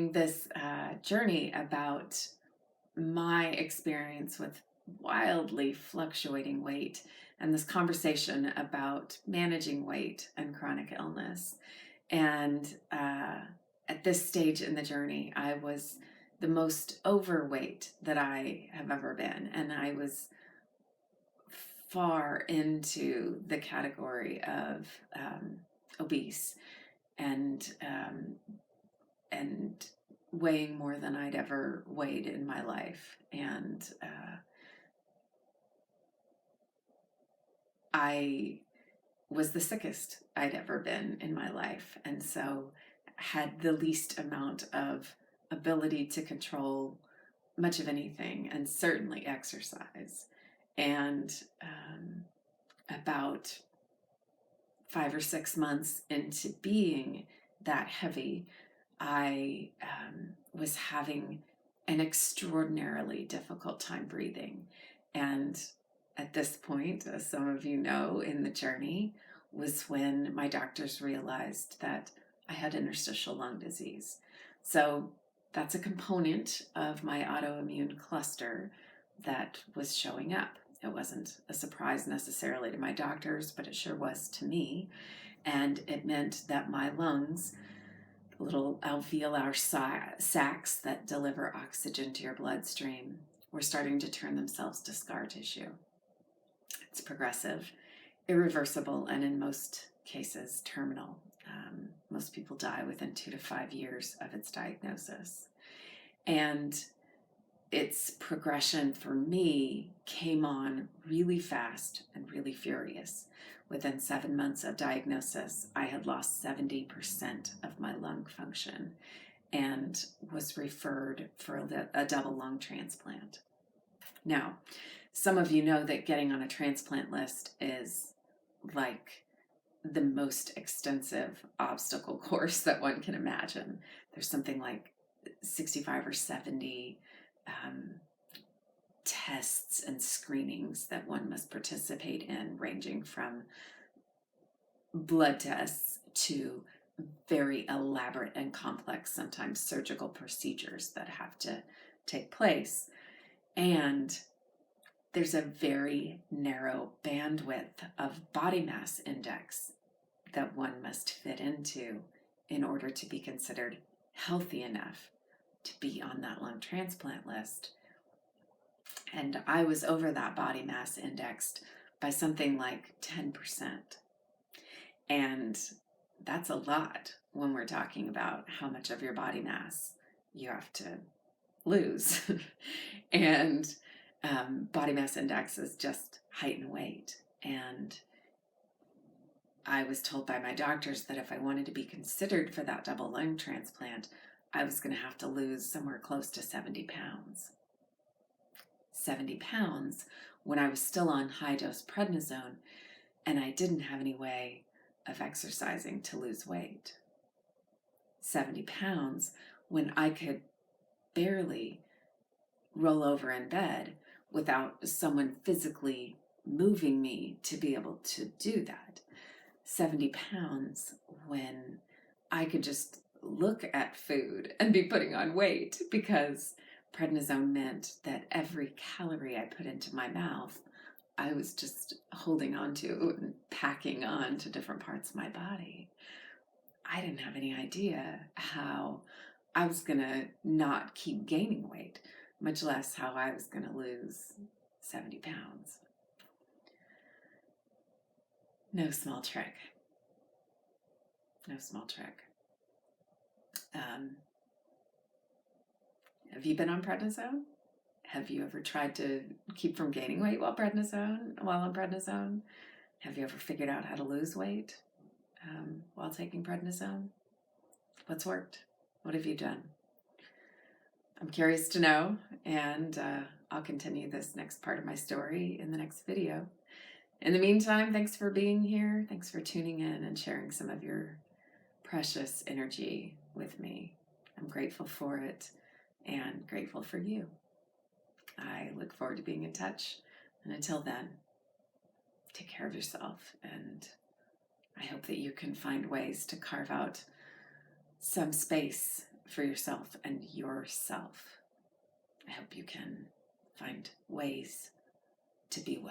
sharing this journey about my experience with wildly fluctuating weight and this conversation about managing weight and chronic illness. And at this stage in the journey, I was the most overweight that I have ever been. And I was far into the category of obese and weighing more than I'd ever weighed in my life. And I was the sickest I'd ever been in my life. And so had the least amount of ability to control much of anything, and certainly exercise. And about 5 or 6 months into being that heavy, I was having an extraordinarily difficult time breathing. And at this point, as some of you know in the journey, was when my doctors realized that I had interstitial lung disease. So that's a component of my autoimmune cluster that was showing up. It wasn't a surprise necessarily to my doctors, but it sure was to me. And it meant that my lungs, little alveolar sacs that deliver oxygen to your bloodstream, were starting to turn themselves to scar tissue. It's progressive, irreversible, and in most cases terminal. Most people die within 2 to 5 years of its diagnosis. And its progression for me came on really fast and really furious. Within 7 months of diagnosis, I had lost 70% of my lung function and was referred for a double lung transplant. Now, some of you know that getting on a transplant list is like the most extensive obstacle course that one can imagine. There's something like 65 or 70 tests and screenings that one must participate in, ranging from blood tests to very elaborate and complex, sometimes surgical procedures that have to take place. And there's a very narrow bandwidth of body mass index that one must fit into in order to be considered healthy enough to be on that lung transplant list. And I was over that body mass indexed by something like 10%. And that's a lot when we're talking about how much of your body mass you have to lose. And body mass index is just height and weight. And I was told by my doctors that if I wanted to be considered for that double lung transplant, I was going to have to lose somewhere close to 70 pounds. 70 pounds when I was still on high-dose prednisone, and I didn't have any way of exercising to lose weight. 70 pounds when I could barely roll over in bed without someone physically moving me to be able to do that. 70 pounds when I could just look at food and be putting on weight, because prednisone meant that every calorie I put into my mouth, I was just holding on to and packing on to different parts of my body. I didn't have any idea how I was going to not keep gaining weight, much less how I was going to lose 70 pounds. No small trick. No small trick. Have you been on prednisone? Have you ever tried to keep from gaining weight while on prednisone? Have you ever figured out how to lose weight while taking prednisone? What's worked? What have you done? I'm curious to know, and I'll continue this next part of my story in the next video. In the meantime, thanks for being here. Thanks for tuning in and sharing some of your precious energy with me. I'm grateful for it and grateful for you. I look forward to being in touch. And until then, take care of yourself. And I hope that you can find ways to carve out some space for yourself and yourself. I hope you can find ways to be well.